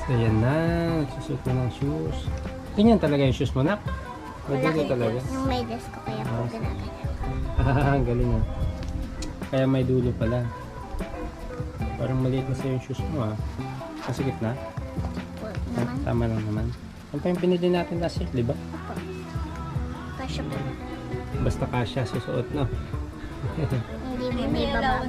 Ayan na, nagsusot na ng shoes. Ganyan talaga yung shoes mo, nak? Madali Malaki talaga. po yung may desk ko kaya po ginagano. Ang galing ah. Kaya may dulo pala. Parang maliit na sa yung shoes mo ah. Masikip na? Po naman. Tama lang naman. Ano pa yung pinili natin last year, di ba? Opo. Kasya po. Basta kasya, susuot no? Hindi mo may baba.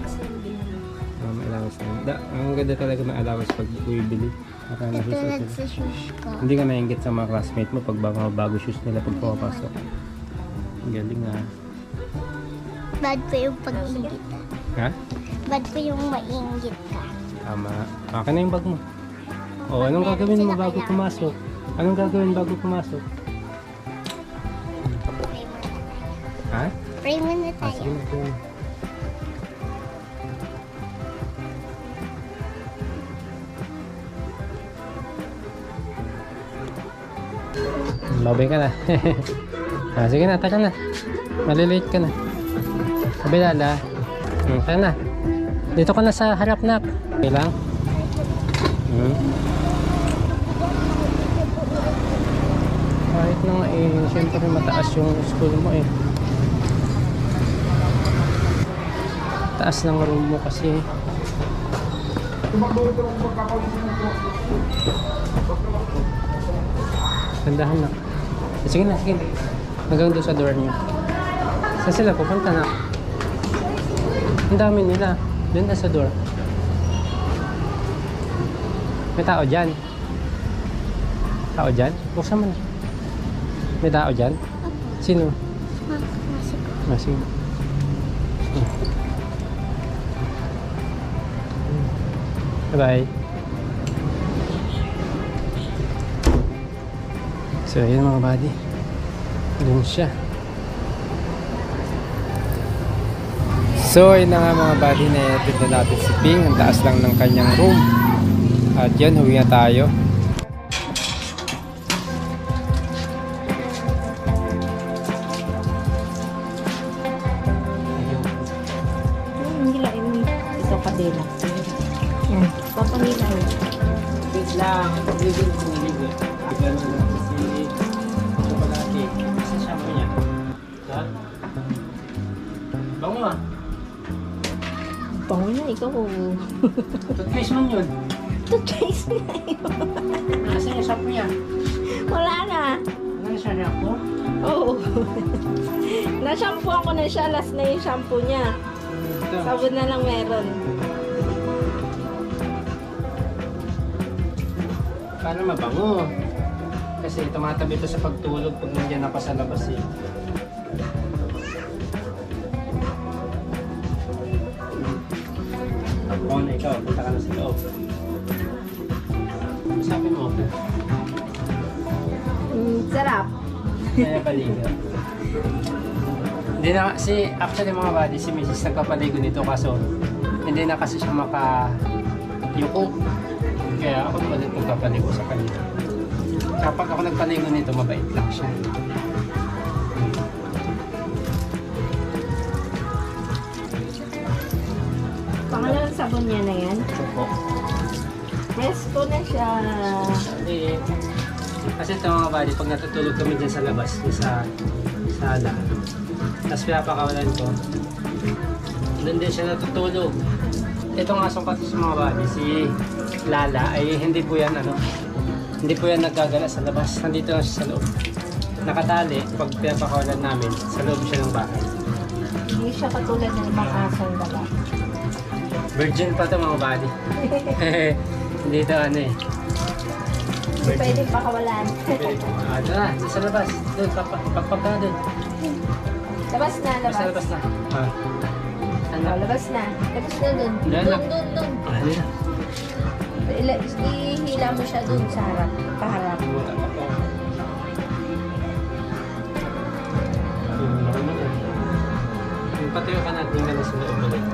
May allowance na. Ang ganda talaga ng allowance pag bibili. Nakana shoes Tulad sila. sa shoes ko. Hindi ka maingit sa mga classmate mo pag bago shoes nila pag pumapasok. Ang galing ah. Bad po yung pag-ingit. Ha? Bad po yung maingit ka. Tama. Akin na yung bag mo. O, anong gagawin mo bago pumasok? Anong gagawin bago pumasok? Pray mo na tayo. Ha? Pray mo na Ah, sige tayo. na, sige na. Babay ka na. Ah, sige na, taka na. Malilate ka na. Sabi lala. Kaya na. Dito ka na sa harap na. Okay lang? Kahit na nga eh, siyempre mataas yung school mo eh. Taas ng room mo kasi. Tandahan na. Sige na, sige na. Hanggang doon sa door niyo. Saan sila pupunta na? Ang dami nila. Doon na sa door. May tao dyan. Tao dyan? Buksan mo na. May tao dyan? Sino? Masiko. Ah, sige. Bye-bye. So, yun mga buddy. Doon siya. So, yun na nga mga buddy, na-edit na natin si Ping. Ang taas lang ng kanyang room. At yun, huwi na tayo. Hila ini ito kadena. Papangila yun. Wait lang. Pagbibig ko na ligo. Bigyan mo lang si chocolate. Kasi shampoo niya. Ha? Bango ah. Pango na ikaw. Toothpaste man yun. Toothpaste na yun. Nasaan yung shampoo niya? Wala na. Ano na siya shampoo? Oo. Na-shampoo ko na siya. Last na yung shampoo niya. Ito. Sabon na lang meron. Para mabango. Kasi tumatabi ito sa pagtulog pag nandiyan ako sa labas eh. Ako na ikaw, punta ka na sa loob. Sabi mo, Sarap. kaya paligo. Hindi na, actually mga buddy, si Mrs. nagpapaligo nito kaso hindi na kasi siya makayuko. Kaya ako naman din nagpapaligo sa kanya. Kapag ako nagpaligo nito, mabait lang siya. Pangalan sabon niya na yan. Opo. Presko na siya. Kasi ito mga buddy, pag natutulog kami dyan sa labas, sa sala, tapos pinapakawalan ko, doon din siya natutulog. Itong asong kasi sa mga buddy, si Lala, ay hindi po yan hindi po yan naggagala sa labas, nandito lang siya sa loob. Nakatali, pag pinapakawalan namin, sa loob siya ng bahay. Hindi siya katulad ng ibang asong dala. Virgin pa ito mga buddy. Hindi ito Hindi pwede pakawalan. Ito na, sa labas. Doon, pagpag ka na doon. Labas na, Basta labas. labas na. Ah. Ano? Oh, labas na. Labas na dun. Diyan Dun, lang. dun. Ano na? Ihila mo siya dun sa harap. Paharap. Yung patayo ka natin na sa loob ulit.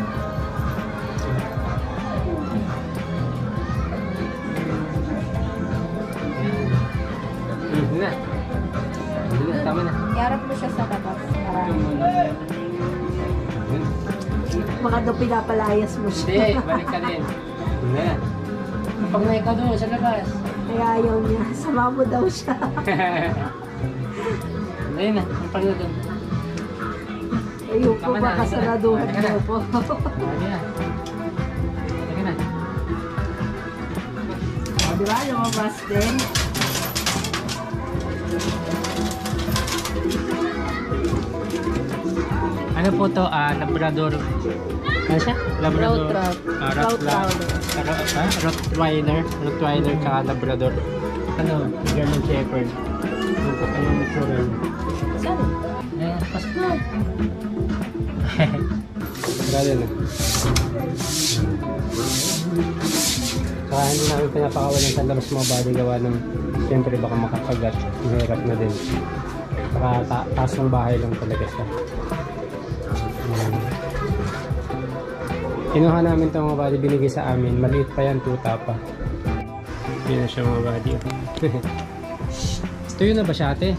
Na. Hindi na, tama na. Iharap mo siya sa tapat. Para Ito muna. baka daw pinapalayas mo siya. Hindi, balik ka din. Hindi na. Pag na ikaw doon sa labas. Kaya ayaw niya. Sama mo daw siya. Ayun na, ang pala doon. Ayun po Tama na, baka saraduhan tama na. mo po. Ayun na. Sige na. O, di ba? Lumabas din. Ano po to? Labrador. Ano siya? Labrador. Rottweiler. Rottweiler ka Labrador. Ano? German Shepherd. Ano po kayong mature? Saan? Pasko. Grabe na. Kaya hindi namin pinapakawalan sa labas mga body gawa ng siyempre baka makapagat. Mahirap na din. Saka taas ng bahay lang talaga siya. Kinuha namin itong mga body, binigay sa amin. Maliit pa yan, tuta pa. Hindi na siya mga body. Tuyo na ba siya ate?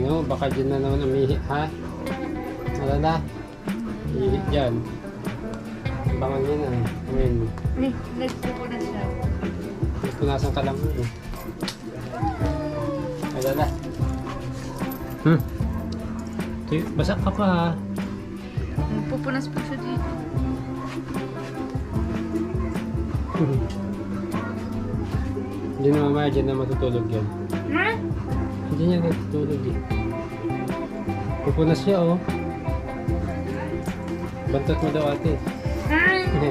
Oh, baka dyan na naman umihi, ha? Wala na. Ihi dyan. Bangan yun ah. Ngayon. Nagpupunan siya. Punasan ka lang. Wala na. Tuyo, basa ka pa ha. Nagpupunas po siya dito. Hindi na mamaya dyan na matutulog yan. Hindi niya natutulog eh. Pupunas siya oh. Bantot mo daw ate. Hindi!